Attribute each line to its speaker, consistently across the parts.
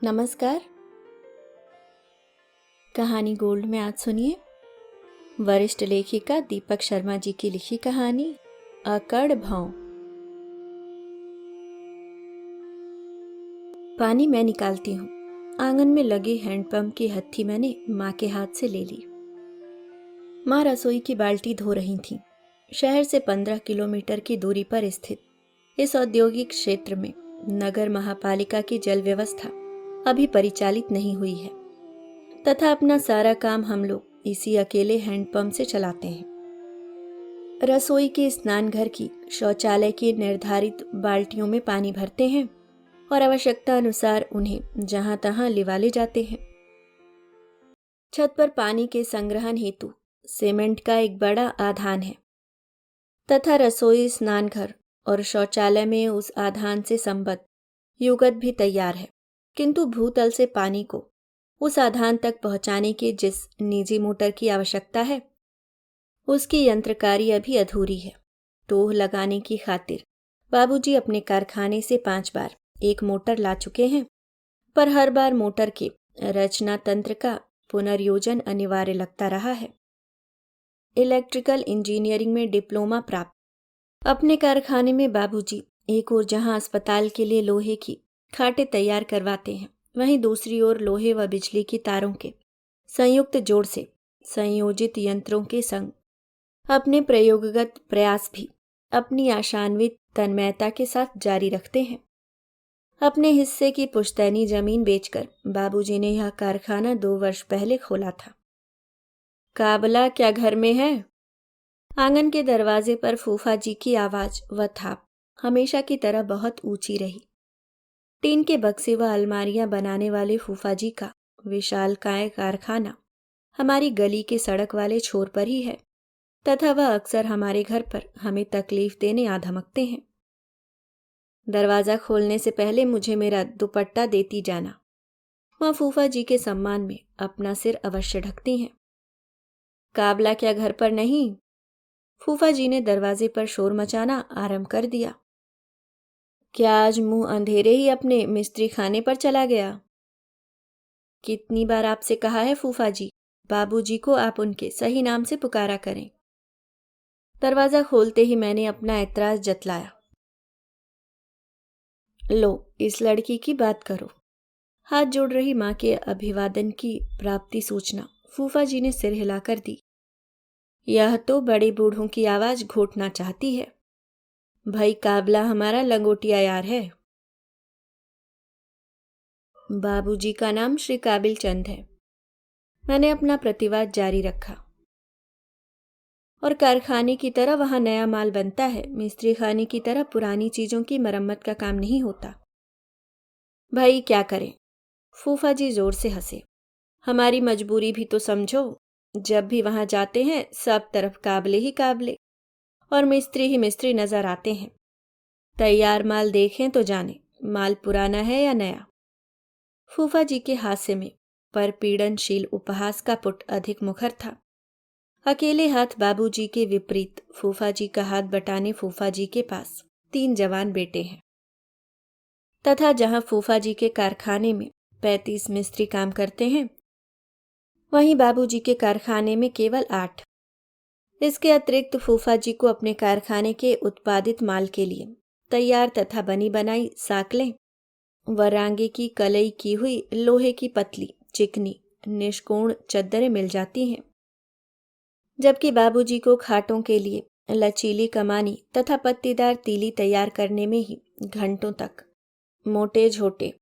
Speaker 1: नमस्कार। कहानी गोल्ड में आज सुनिए वरिष्ठ लेखिका दीपक शर्मा जी की लिखी कहानी अकड़ भौं। पानी मैं निकालती हूँ। आंगन में लगे हैंडपंप की हत्थी मैंने माँ के हाथ से ले ली। माँ रसोई की बाल्टी धो रही थीं। शहर से 15 किलोमीटर की दूरी पर स्थित इस औद्योगिक क्षेत्र में नगर महापालिका की जल व्यवस्था अभी परिचालित नहीं हुई है तथा अपना सारा काम हम लोग इसी अकेले हैंडपंप से चलाते हैं। रसोई के स्नान घर की शौचालय की निर्धारित बाल्टियों में पानी भरते हैं और आवश्यकता अनुसार उन्हें जहां तहां लिवा ले जाते हैं। छत पर पानी के संग्रहण हेतु सीमेंट का एक बड़ा आधान है तथा रसोई स्नान घर और शौचालय में उस आधान से संबद्ध युगत भी तैयार है, किंतु भूतल से पानी को उस आधान तक पहुंचाने की जिस निजी मोटर की आवश्यकता है उसकी यंत्रकारी अभी अधूरी है। टोह लगाने की खातिर बाबूजी अपने कारखाने से 5 बार एक मोटर ला चुके हैं, पर हर बार मोटर के रचना तंत्र का पुनर्योजन अनिवार्य लगता रहा है। इलेक्ट्रिकल इंजीनियरिंग में डिप्लोमा प्राप्त अपने कारखाने में बाबूजी एक ओर जहां अस्पताल के लिए लोहे की खाटें तैयार करवाते हैं, वहीं दूसरी ओर लोहे व बिजली की तारों के संयुक्त जोड़ से संयोजित यंत्रों के संग अपने प्रयोगगत प्रयास भी अपनी आशान्वित तन्मयता के साथ जारी रखते हैं। अपने हिस्से की पुश्तैनी जमीन बेचकर बाबूजी ने यह कारखाना 2 वर्ष पहले खोला था। काबला क्या घर में है? आंगन के दरवाजे पर फूफा जी की आवाज व थाप हमेशा की तरह बहुत ऊंची रही। टीन के बक्से व अलमारियां बनाने वाले फूफा जी का विशालकाय कारखाना हमारी गली के सड़क वाले छोर पर ही है तथा वह अक्सर हमारे घर पर हमें तकलीफ देने आ धमकते हैं। दरवाजा खोलने से पहले मुझे मेरा दुपट्टा देती जाना। वह फूफा जी के सम्मान में अपना सिर अवश्य ढकती हैं। काबला क्या घर पर नहीं? फूफा जी ने दरवाजे पर शोर मचाना आरंभ कर दिया। क्या आज मुंह अंधेरे ही अपने मिस्त्री खाने पर चला गया? कितनी बार आपसे कहा है फूफा जी, बाबूजी को आप उनके सही नाम से पुकारा करें। दरवाजा खोलते ही मैंने अपना ऐतराज जतलाया। लो, इस लड़की की बात करो। हाथ जोड़ रही माँ के अभिवादन की प्राप्ति सूचना फूफा जी ने सिर हिलाकर दी। यह तो बड़े बूढ़ों की आवाज घोटना चाहती है। भाई काबला हमारा लंगोटिया यार है। बाबूजी का नाम श्री काबिल चंद है। मैंने अपना प्रतिवाद जारी रखा। और कारखाने की तरह वहां नया माल बनता है, मिस्त्री खाने की तरह पुरानी चीजों की मरम्मत का काम नहीं होता। भाई क्या करें? फूफा जी जोर से हंसे। हमारी मजबूरी भी तो समझो। जब भी वहां जाते हैं सब तरफ काबले ही काबले और मिस्त्री ही मिस्त्री नजर आते हैं। तैयार माल देखें तो जाने माल पुराना है या नया। फूफा जी के हास्य में पर पीड़नशील उपहास का पुट अधिक मुखर था। अकेले हाथ बाबूजी के विपरीत फूफा जी का हाथ बटाने फूफा जी के पास 3 जवान बेटे हैं तथा जहां फूफा जी के कारखाने में 35 मिस्त्री काम करते हैं, वहीं बाबूजी के कारखाने में केवल 8। इसके अतिरिक्त फूफा जी को अपने कारखाने के उत्पादित माल के लिए तैयार तथा बनी बनाई साकलें वरांगे की कलई की हुई लोहे की पतली चिकनी निष्कोण चद्दरें मिल जाती हैं, जबकि बाबूजी को खाटों के लिए लचीली कमानी तथा पत्तीदार तीली तैयार करने में ही घंटों तक मोटे झोटे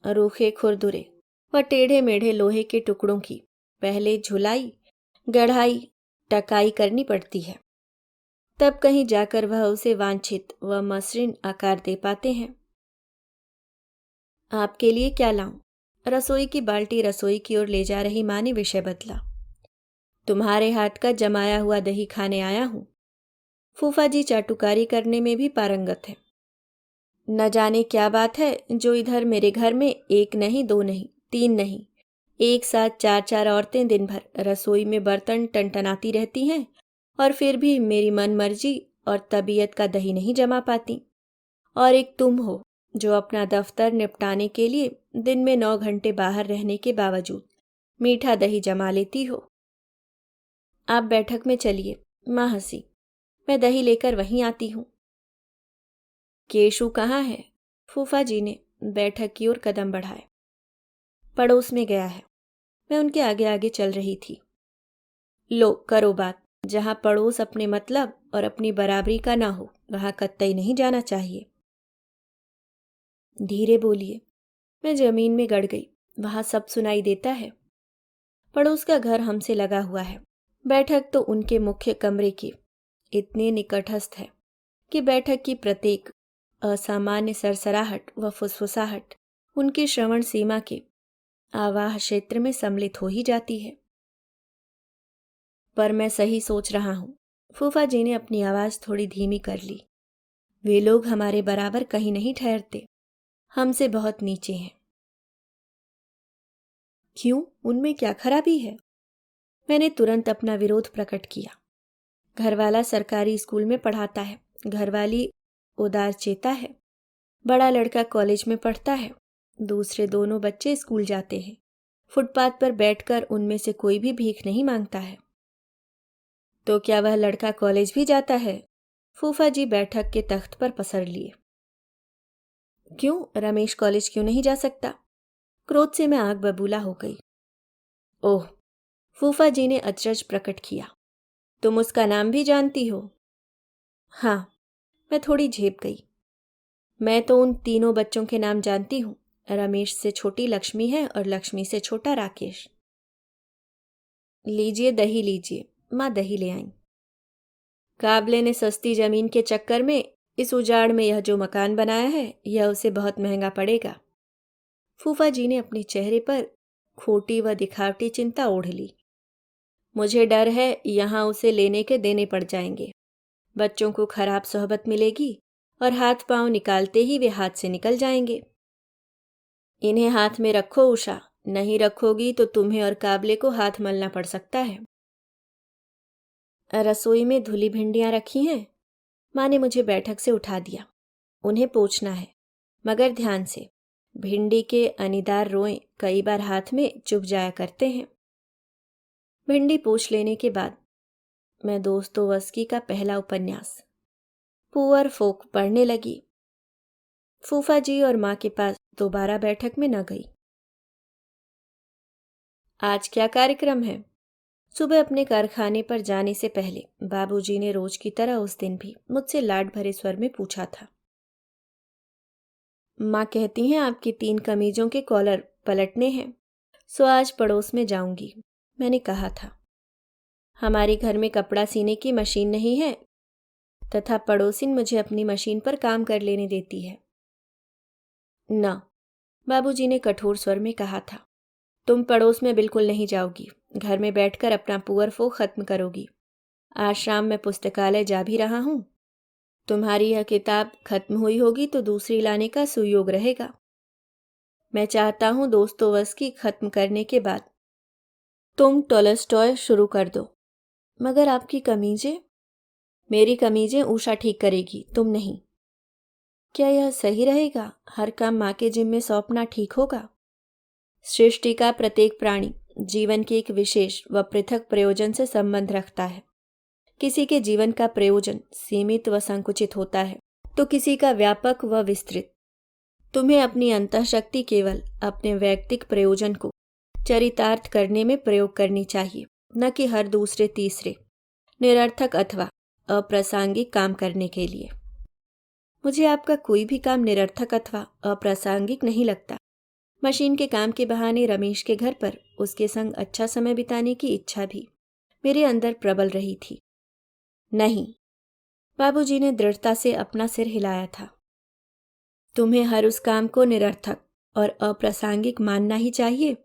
Speaker 1: रूखे खुरदुरे व टेढ़े मेढ़े लोहे के टुकड़ों की पहले झुलाई गढ़ाई टकाई करनी पड़ती है, तब कहीं जाकर वह उसे वांछित व मसृण आकार दे पाते हैं। आपके लिए क्या लाऊं? रसोई की बाल्टी रसोई की ओर ले जा रही माँ ने विषय बदला। तुम्हारे हाथ का जमाया हुआ दही खाने आया हूं। फूफा जी चाटुकारी करने में भी पारंगत है। न जाने क्या बात है जो इधर मेरे घर में 1 नहीं 2 नहीं 3 नहीं, एक साथ 4-4 औरतें दिन भर रसोई में बर्तन टनटनाती रहती हैं और फिर भी मेरी मन मर्जी और तबीयत का दही नहीं जमा पाती। और एक तुम हो जो अपना दफ्तर निपटाने के लिए दिन में 9 घंटे बाहर रहने के बावजूद मीठा दही जमा लेती हो। आप बैठक में चलिए, माँ हंसी। मैं दही लेकर वहीं आती हूँ। केशु कहाँ है? फूफा जी ने बैठक की ओर कदम बढ़ाए। पड़ोस में गया है। मैं उनके आगे आगे चल रही थी। लो करो बात। जहां पड़ोस अपने मतलब और अपनी बराबरी का ना हो वहां कतई नहीं जाना चाहिए। धीरे बोलिए। मैं जमीन में गड़ गई। वहां सब सुनाई देता है। पड़ोस का घर हमसे लगा हुआ है। बैठक तो उनके मुख्य कमरे के इतने निकटस्थ है कि बैठक की प्रत्येक असामान्य सरसराहट व फुसफुसाहट उनकी श्रवण सीमा के आवाह क्षेत्र में सम्मिलित हो ही जाती है। पर मैं सही सोच रहा हूं। फूफा जी ने अपनी आवाज थोड़ी धीमी कर ली। वे लोग हमारे बराबर कहीं नहीं ठहरते, हमसे बहुत नीचे हैं। क्यों, उनमें क्या खराबी है? मैंने तुरंत अपना विरोध प्रकट किया। घरवाला सरकारी स्कूल में पढ़ाता है, घरवाली उदार चेता है। बड़ा लड़का कॉलेज में पढ़ता है, दूसरे दोनों बच्चे स्कूल जाते हैं। फुटपाथ पर बैठकर उनमें से कोई भी भीख नहीं मांगता है। तो क्या वह लड़का कॉलेज भी जाता है? फूफा जी बैठक के तख्त पर पसर लिए। क्यों, रमेश कॉलेज क्यों नहीं जा सकता? क्रोध से मैं आग बबूला हो गई। ओह, फूफा जी ने अचरज प्रकट किया। तुम उसका नाम भी जानती हो? हाँ, मैं थोड़ी झेप गई। मैं तो उन तीनों बच्चों के नाम जानती हूँ। रमेश से छोटी लक्ष्मी है और लक्ष्मी से छोटा राकेश। लीजिए दही लीजिए। माँ दही ले आईं। काबले ने सस्ती जमीन के चक्कर में इस उजाड़ में यह जो मकान बनाया है, यह उसे बहुत महंगा पड़ेगा। फूफा जी ने अपने चेहरे पर खोटी व दिखावटी चिंता ओढ़ ली। मुझे डर है यहाँ उसे लेने के देने पड़ जाएंगे। बच्चों को खराब सोहबत मिलेगी और हाथ पांव निकालते ही वे हाथ से निकल जाएंगे। इन्हें हाथ में रखो उषा, नहीं रखोगी तो तुम्हें और काबले को हाथ मलना पड़ सकता है। रसोई में धुली भिंडियां रखी हैं। माँ ने मुझे बैठक से उठा दिया। उन्हें पोंछना है, मगर ध्यान से। भिंडी के अनीदार रोएं कई बार हाथ में चुभ जाया करते हैं। भिंडी पोंछ लेने के बाद मैं दोस्तोवस्की का पहला उपन्यास पुअर फोक पढ़ने लगी। फूफा जी और माँ के पास दोबारा बैठक में न गई। आज क्या कार्यक्रम है? सुबह अपने कारखाने पर जाने से पहले बाबूजी ने रोज की तरह उस दिन भी मुझसे लाड भरे स्वर में पूछा था। माँ कहती हैं आपकी 3 कमीजों के कॉलर पलटने हैं, सो आज पड़ोस में जाऊंगी। मैंने कहा था। हमारे घर में कपड़ा सीने की मशीन नहीं है तथा पड़ोसिन मुझे अपनी मशीन पर काम कर लेने देती है। न, बाबूजी ने कठोर स्वर में कहा था। तुम पड़ोस में बिल्कुल नहीं जाओगी, घर में बैठकर अपना पुअर फोक खत्म करोगी। आज शाम मैं पुस्तकालय जा भी रहा हूं। तुम्हारी यह किताब खत्म हुई होगी तो दूसरी लाने का सुयोग रहेगा। मैं चाहता हूं दोस्तोवस्की खत्म करने के बाद तुम टॉलस्टॉय शुरू कर दो। मगर आपकी कमीजें? मेरी कमीजें उषा ठीक करेगी, तुम नहीं। क्या यह सही रहेगा? हर काम माँ के जिम्मे सौंपना ठीक होगा? सृष्टि का प्रत्येक प्राणी जीवन के एक विशेष व पृथक प्रयोजन से संबंध रखता है। किसी के जीवन का प्रयोजन सीमित व संकुचित होता है तो किसी का व्यापक व विस्तृत। तुम्हें अपनी अंतःशक्ति केवल अपने वैयक्तिक प्रयोजन को चरितार्थ करने में प्रयोग करनी चाहिए, न कि हर दूसरे तीसरे निरर्थक अथवा अप्रासंगिक काम करने के लिए। मुझे आपका कोई भी काम निरर्थक अथवा अप्रासंगिक नहीं लगता। मशीन के काम के बहाने रमेश के घर पर उसके संग अच्छा समय बिताने की इच्छा भी मेरे अंदर प्रबल रही थी। नहीं, बाबूजी ने दृढ़ता से अपना सिर हिलाया था। तुम्हें हर उस काम को निरर्थक और अप्रासंगिक मानना ही चाहिए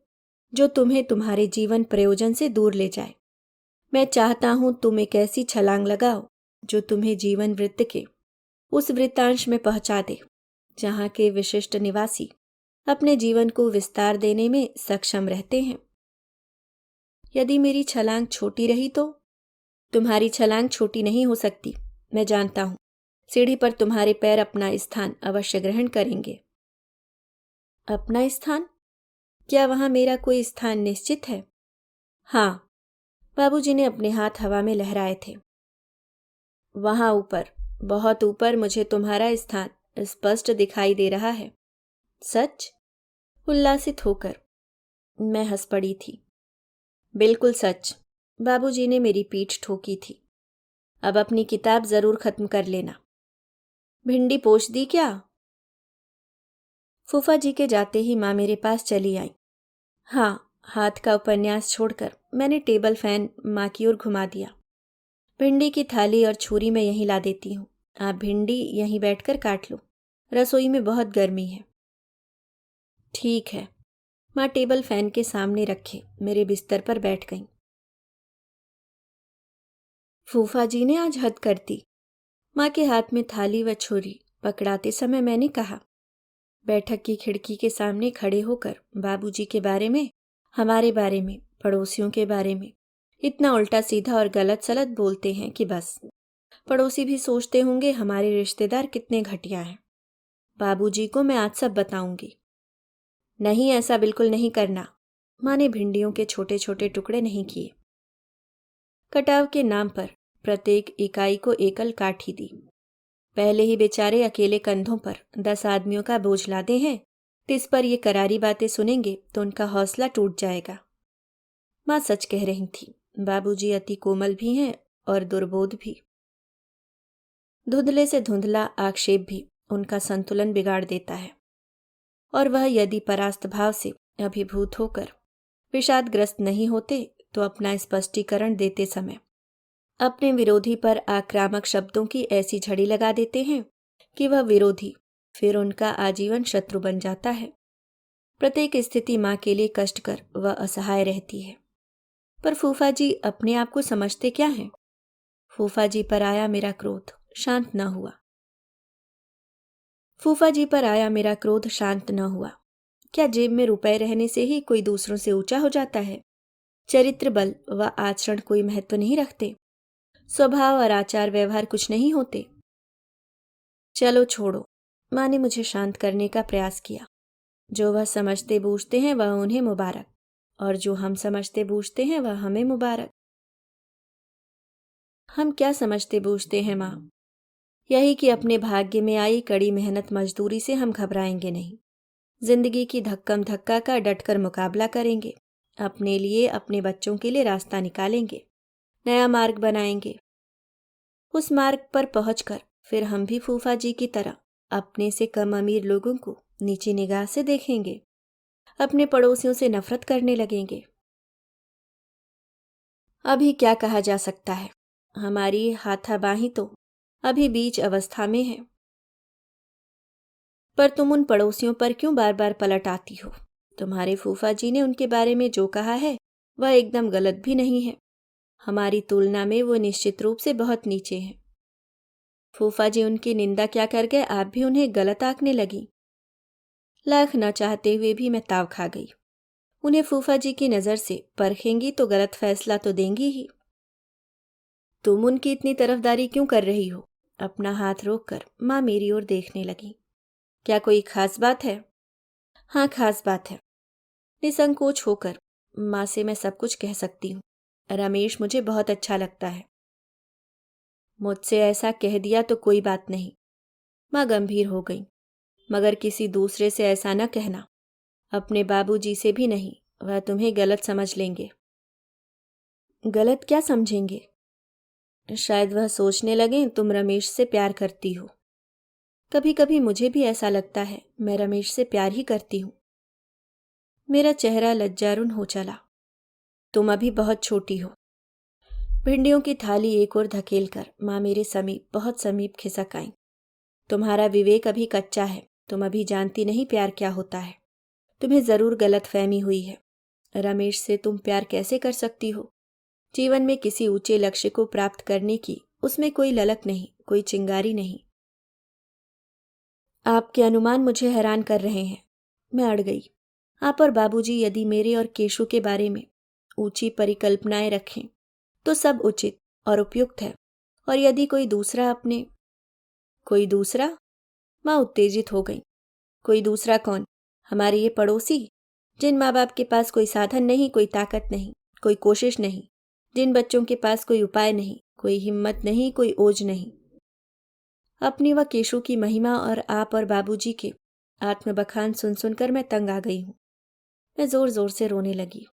Speaker 1: जो तुम्हें तुम्हारे जीवन प्रयोजन से दूर ले जाए। मैं चाहता हूं तुम एक ऐसी छलांग लगाओ जो तुम्हें जीवन वृत्त के उस वृत्तांश में पहुंचा दे जहां के विशिष्ट निवासी अपने जीवन को विस्तार देने में सक्षम रहते हैं। यदि मेरी छलांग छोटी रही तो? तुम्हारी छलांग छोटी नहीं हो सकती, मैं जानता हूं। सीढ़ी पर तुम्हारे पैर अपना स्थान अवश्य ग्रहण करेंगे। अपना स्थान? क्या वहां मेरा कोई स्थान निश्चित है? हाँ, बाबूजी ने अपने हाथ हवा में लहराए थे। वहां ऊपर, बहुत ऊपर मुझे तुम्हारा स्थान स्पष्ट दिखाई दे रहा है। सच? उल्लासित होकर मैं हंस पड़ी थी। बिल्कुल सच, बाबूजी ने मेरी पीठ ठोकी थी। अब अपनी किताब जरूर खत्म कर लेना। भिंडी पोंछ दी क्या? फूफा जी के जाते ही माँ मेरे पास चली आई। हाँ, हाथ का उपन्यास छोड़कर मैंने टेबल फैन माँ की ओर घुमा दिया। भिंडी की थाली और छुरी मैं यहीं ला देती हूँ, आप भिंडी यहीं बैठकर काट लो, रसोई में बहुत गर्मी है। ठीक है। माँ टेबल फैन के सामने रखे मेरे बिस्तर पर बैठ गईं। फूफा जी ने आज हद कर दी, माँ के हाथ में थाली व छुरी पकड़ाते समय मैंने कहा। बैठक की खिड़की के सामने खड़े होकर बाबूजी के बारे में, हमारे बारे में, पड़ोसियों के बारे में इतना उल्टा सीधा और गलत सलत बोलते हैं कि बस पड़ोसी भी सोचते होंगे हमारे रिश्तेदार कितने घटिया हैं। बाबूजी को मैं आज सब बताऊंगी। नहीं, ऐसा बिल्कुल नहीं करना। माँ ने भिंडियों के छोटे छोटे टुकड़े नहीं किए। कटाव के नाम पर प्रत्येक इकाई को एकल काट ही दी। पहले ही बेचारे अकेले कंधों पर 10 आदमियों का बोझ लादे हैं, तो इस पर ये करारी बातें सुनेंगे तो उनका हौसला टूट जाएगा। माँ सच कह रही थी, बाबूजी अति कोमल भी हैं और दुर्बोध भी। धुंधले से धुंधला आक्षेप भी उनका संतुलन बिगाड़ देता है, और वह यदि परास्त भाव से अभिभूत होकर विषादग्रस्त नहीं होते तो अपना स्पष्टीकरण देते समय अपने विरोधी पर आक्रामक शब्दों की ऐसी झड़ी लगा देते हैं कि वह विरोधी फिर उनका आजीवन शत्रु बन जाता है। प्रत्येक स्थिति माँ के लिए कष्टकर वह असहाय रहती है। पर फूफा जी अपने आप को समझते क्या हैं? फूफा जी पर आया मेरा क्रोध शांत न हुआ। फूफा जी पर आया मेरा क्रोध शांत न हुआ। क्या जेब में रुपए रहने से ही कोई दूसरों से ऊंचा हो जाता है? चरित्र बल व आचरण कोई महत्व नहीं रखते? स्वभाव और आचार व्यवहार कुछ नहीं होते? चलो छोड़ो, माँ ने मुझे शांत करने का प्रयास किया। जो वह समझते बूझते हैं वह उन्हें मुबारक, और जो हम समझते बूझते हैं वह हमें मुबारक। हम क्या समझते बूझते हैं माँ? यही कि अपने भाग्य में आई कड़ी मेहनत मजदूरी से हम घबराएंगे नहीं। जिंदगी की धक्कम धक्का का डटकर मुकाबला करेंगे, अपने लिए, अपने बच्चों के लिए रास्ता निकालेंगे, नया मार्ग बनाएंगे। उस मार्ग पर पहुंचकर फिर हम भी फूफा जी की तरह अपने से कम अमीर लोगों को नीची निगाह से देखेंगे, अपने पड़ोसियों से नफरत करने लगेंगे। अभी क्या कहा जा सकता है, हमारी हाथाबाही तो अभी बीच अवस्था में है। पर तुम उन पड़ोसियों पर क्यों बार बार पलट आती हो? तुम्हारे फूफा जी ने उनके बारे में जो कहा है वह एकदम गलत भी नहीं है। हमारी तुलना में वो निश्चित रूप से बहुत नीचे हैं। फूफा जी उनकी निंदा क्या कर गए, आप भी उन्हें गलत आंकने लगी। लाख न चाहते हुए भी मैं ताव खा गई। उन्हें फूफा जी की नजर से परखेंगी तो गलत फैसला तो देंगी ही। तुम उनकी इतनी तरफदारी क्यों कर रही हो? अपना हाथ रोककर माँ मेरी ओर देखने लगी। क्या कोई खास बात है? हाँ, खास बात है। निसंकोच होकर माँ से मैं सब कुछ कह सकती हूँ। रमेश मुझे बहुत अच्छा लगता है। मुझसे ऐसा कह दिया तो कोई बात नहीं। माँ गंभीर हो गई। मगर किसी दूसरे से ऐसा न कहना, अपने बाबूजी से भी नहीं, वह तुम्हें गलत समझ लेंगे। गलत क्या समझेंगे? शायद वह सोचने लगें तुम रमेश से प्यार करती हो। कभी कभी मुझे भी ऐसा लगता है मैं रमेश से प्यार ही करती हूँ। मेरा चेहरा लज्जारुन हो चला। तुम अभी बहुत छोटी हो। भिंडियों की थाली एक ओर धकेलकर माँ मेरे समीप, बहुत समीप खिसक आई। तुम्हारा विवेक अभी कच्चा है, तुम अभी जानती नहीं प्यार क्या होता है। तुम्हें जरूर गलतफहमी हुई है। रमेश से तुम प्यार कैसे कर सकती हो? जीवन में किसी ऊंचे लक्ष्य को प्राप्त करने की उसमें कोई ललक नहीं, कोई चिंगारी नहीं। आपके अनुमान मुझे हैरान कर रहे हैं। मैं अड़ गई। आप और बाबूजी यदि मेरे और केशु के बारे में ऊंची परिकल्पनाएं रखें तो सब उचित और उपयुक्त है, और यदि कोई दूसरा अपने कोई दूसरा? माँ उत्तेजित हो गई। कोई दूसरा कौन? हमारे ये पड़ोसी, जिन माँ बाप के पास कोई साधन नहीं, कोई ताकत नहीं, कोई कोशिश नहीं, जिन बच्चों के पास कोई उपाय नहीं, कोई हिम्मत नहीं, कोई ओज नहीं। अपनी व केशु की महिमा और आप और बाबूजी के आत्मबखान सुन सुनकर मैं तंग आ गई हूँ। मैं जोर जोर से रोने लगी।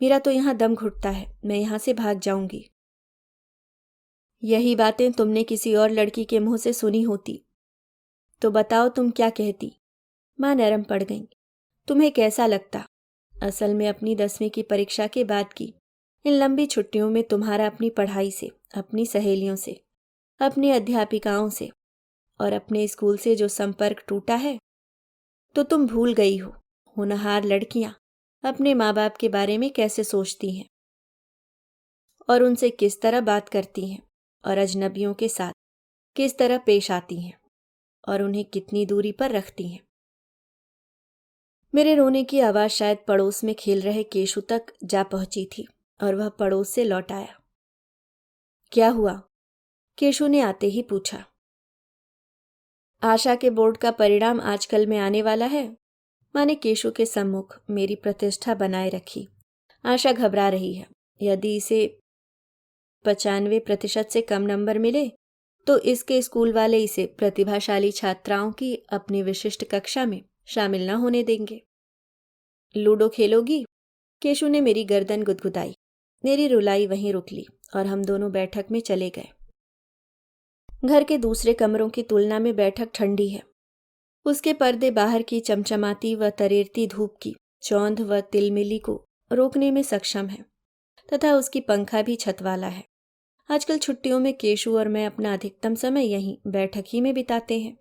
Speaker 1: मेरा तो यहाँ दम घुटता है, मैं यहाँ से भाग जाऊंगी। यही बातें तुमने किसी और लड़की के मुंह से सुनी होती तो बताओ तुम क्या कहती? माँ नरम पड़ गई। तुम्हें कैसा लगता? असल में अपनी 10वीं की परीक्षा के बाद की इन लंबी छुट्टियों में तुम्हारा अपनी पढ़ाई से, अपनी सहेलियों से, अपनी अध्यापिकाओं से और अपने स्कूल से जो संपर्क टूटा है, तो तुम भूल गई हो होनहार लड़कियां अपने माँ बाप के बारे में कैसे सोचती हैं और उनसे किस तरह बात करती हैं और अजनबियों के साथ किस तरह पेश आती हैं और उन्हें कितनी दूरी पर रखती हैं। मेरे रोने की आवाज शायद पड़ोस में खेल रहे केशु तक जा पहुंची थी और वह पड़ोस से लौट आया। क्या हुआ? केशु ने आते ही पूछा। आशा के बोर्ड का परिणाम आजकल में आने वाला है। माँ ने केशु के सम्मुख मेरी प्रतिष्ठा बनाए रखी। आशा घबरा रही है। यदि इसे 95% से कम नंबर मिले तो इसके स्कूल वाले इसे प्रतिभाशाली छात्राओं की अपनी विशिष्ट कक्षा में शामिल न होने देंगे। लूडो खेलोगी? केशु ने मेरी गर्दन गुदगुदाई। मेरी रुलाई वहीं रुक ली और हम दोनों बैठक में चले गए। घर के दूसरे कमरों की तुलना में बैठक ठंडी है। उसके पर्दे बाहर की चमचमाती व तरेरती धूप की चौंध व तिलमिली को रोकने में सक्षम है तथा उसकी पंखा भी छत वाला है। आजकल छुट्टियों में केशु और मैं अपना अधिकतम समय यहीं बैठक ही में बिताते हैं।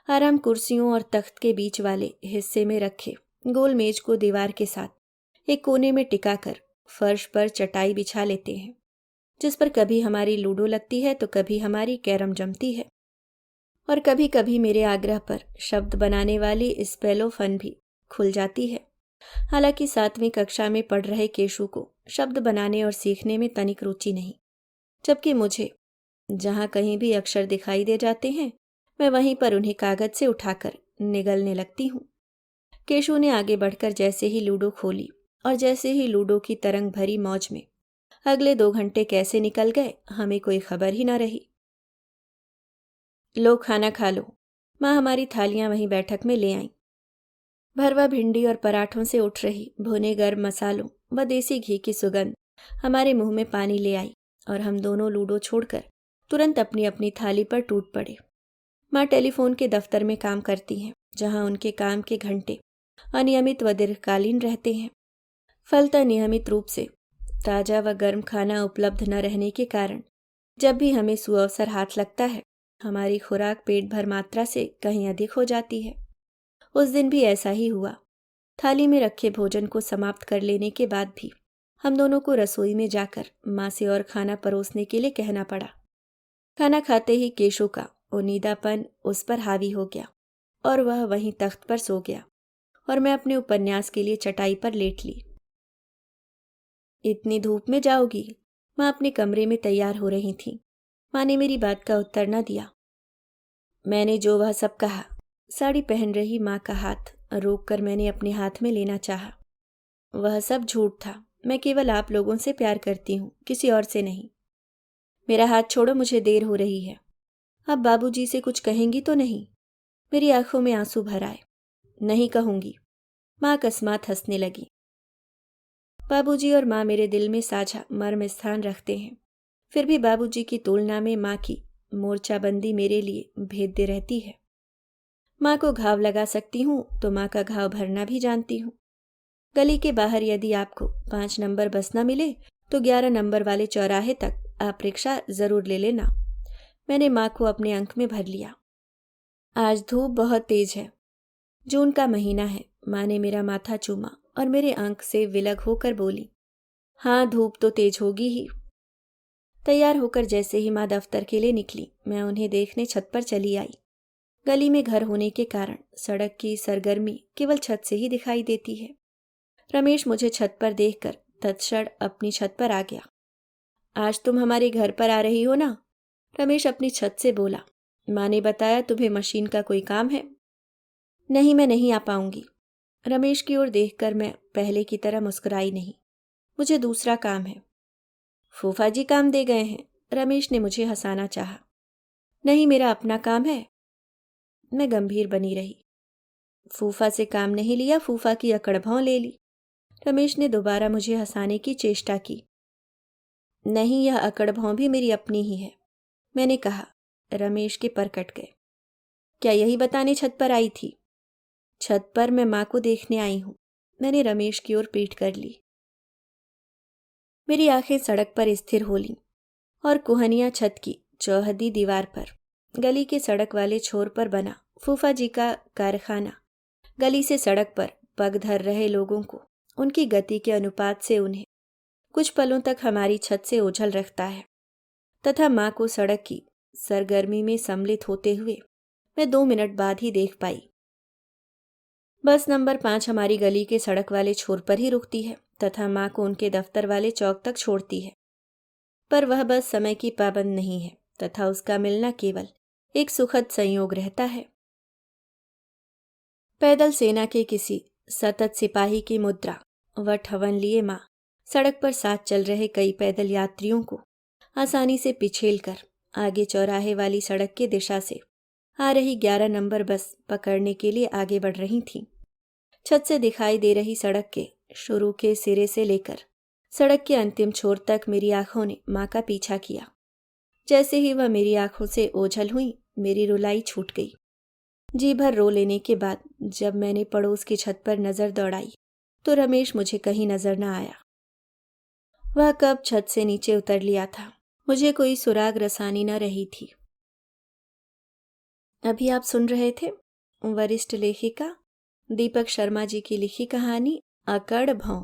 Speaker 1: आराम कुर्सियों और तख्त के बीच वाले हिस्से में रखे गोल मेज को दीवार के साथ एक कोने में टिकाकर फर्श पर चटाई बिछा लेते हैं, जिस पर कभी हमारी लूडो लगती है तो कभी हमारी कैरम जमती है और कभी कभी मेरे आग्रह पर शब्द बनाने वाली स्पेलो फन भी खुल जाती है। हालांकि 7वीं कक्षा में पढ़ रहे केशु को शब्द बनाने और सीखने में तनिक रुचि नहीं, जबकि मुझे जहां कहीं भी अक्षर दिखाई दे जाते हैं मैं वहीं पर उन्हें कागज से उठाकर निगलने लगती हूँ। केशु ने आगे बढ़कर जैसे ही लूडो खोली और जैसे ही लूडो की तरंग भरी मौज में अगले 2 घंटे कैसे निकल गए हमें कोई खबर ही न रही। लो खाना खा लो। माँ हमारी थालियां वहीं बैठक में ले आईं। भरवा भिंडी और पराठों से उठ रही भुने गर्म मसालों व देसी घी की सुगंध हमारे मुंह में पानी ले आई और हम दोनों लूडो छोड़कर तुरंत अपनी अपनी थाली पर टूट पड़े। माँ टेलीफोन के दफ्तर में काम करती हैं, जहां उनके काम के घंटे अनियमित व दीर्घकालीन रहते हैं। फलतः नियमित रूप से ताजा व गर्म खाना उपलब्ध न रहने के कारण जब भी हमें सुअवसर हाथ लगता है हमारी खुराक पेट भर मात्रा से कहीं अधिक हो जाती है। उस दिन भी ऐसा ही हुआ। थाली में रखे भोजन को समाप्त कर लेने के बाद भी हम दोनों को रसोई में जाकर माँ से और खाना परोसने के लिए कहना पड़ा। खाना खाते ही केशु का उनीदापन उस पर हावी हो गया और वह वहीं तख्त पर सो गया और मैं अपने उपन्यास के लिए चटाई पर लेट ली। इतनी धूप में जाओगी? माँ अपने कमरे में तैयार हो रही थी। माँ ने मेरी बात का उत्तर न दिया। मैंने जो वह सब कहा। साड़ी पहन रही माँ का हाथ रोककर मैंने अपने हाथ में लेना चाहा। वह सब झूठ था। मैं केवल आप लोगों से प्यार करती हूँ, किसी और से नहीं। मेरा हाथ छोड़ो, मुझे देर हो रही है। अब बाबूजी से कुछ कहेंगी तो नहीं? मेरी आंखों में आंसू भर आए। नहीं कहूंगी। माँ अकस्मात हंसने लगी। बाबूजी और माँ मेरे दिल में साझा मर्म स्थान रखते हैं, फिर भी बाबूजी की तुलना में माँ की मोर्चाबंदी मेरे लिए भेद्य रहती है। माँ को घाव लगा सकती हूँ तो माँ का घाव भरना भी जानती हूँ। गली के बाहर यदि आपको 5 नंबर बस न मिले तो 11 नंबर वाले चौराहे तक आप रिक्शा जरूर ले लेना। मैंने माँ को अपने अंक में भर लिया। आज धूप बहुत तेज है। जून का महीना है। माँ ने मेरा माथा चूमा और मेरे अंक से विलग होकर बोली, हाँ धूप तो तेज होगी ही। तैयार होकर जैसे ही माँ दफ्तर के लिए निकली मैं उन्हें देखने छत पर चली आई। गली में घर होने के कारण सड़क की सरगर्मी केवल छत से ही दिखाई देती है। रमेश मुझे छत पर देखकर तत्क्षण अपनी छत पर आ गया। आज तुम हमारे घर पर आ रही हो ना? रमेश अपनी छत से बोला। माँ ने बताया तुम्हें मशीन का कोई काम है। नहीं, मैं नहीं आ पाऊंगी। रमेश की ओर देखकर मैं पहले की तरह मुस्कुराई नहीं। मुझे दूसरा काम है। फूफा जी काम दे गए हैं। रमेश ने मुझे हंसाना चाहा। नहीं, मेरा अपना काम है। मैं गंभीर बनी रही। फूफा से काम नहीं लिया, फूफा की अकड़ भौं ले ली। रमेश ने दोबारा मुझे हंसाने की चेष्टा की। नहीं, यह अकड़ भौं भी मेरी अपनी ही है, मैंने कहा। रमेश के पर कट गए। क्या यही बताने छत पर आई थी? छत पर मैं माँ को देखने आई हूं। मैंने रमेश की ओर पीठ कर ली। मेरी आंखें सड़क पर स्थिर हो लीं और कुहनिया छत की चौहदी दीवार पर गली के सड़क वाले छोर पर बना फूफा जी का कारखाना, गली से सड़क पर पग धर रहे लोगों को उनकी गति के अनुपात से उन्हें कुछ पलों तक हमारी छत से ओझल रखता है, तथा माँ को सड़क की सरगर्मी में सम्मिलित होते हुए मैं 2 मिनट बाद ही देख पाई। बस नंबर 5 हमारी गली के सड़क वाले छोर पर ही रुकती है तथा माँ को उनके दफ्तर वाले चौक तक छोड़ती है। पर वह बस समय की पाबंद नहीं है तथा उसका मिलना केवल एक सुखद संयोग रहता है। पैदल सेना के किसी सतत सिपाही की मुद्रा वट हवन लिए माँ सड़क पर साथ चल रहे कई पैदल यात्रियों को आसानी से पिछेल कर आगे चौराहे वाली सड़क की दिशा से आ रही 11 नंबर बस पकड़ने के लिए आगे बढ़ रही थीं। छत से दिखाई दे रही सड़क के शुरू के सिरे से लेकर सड़क के अंतिम छोर तक मेरी आंखों ने माँ का पीछा किया। जैसे ही वह मेरी आंखों से ओझल हुई, मेरी रुलाई छूट गई। जी भर रो लेने के बाद जब मैंने पड़ोस की छत पर नजर दौड़ाई तो रमेश मुझे कहीं नजर न आया। वह कब छत से नीचे उतर लिया था, मुझे कोई सुराग रसानी न रही थी। अभी आप सुन रहे थे वरिष्ठ लेखिका दीपक शर्मा जी की लिखी कहानी अकड़ भौं।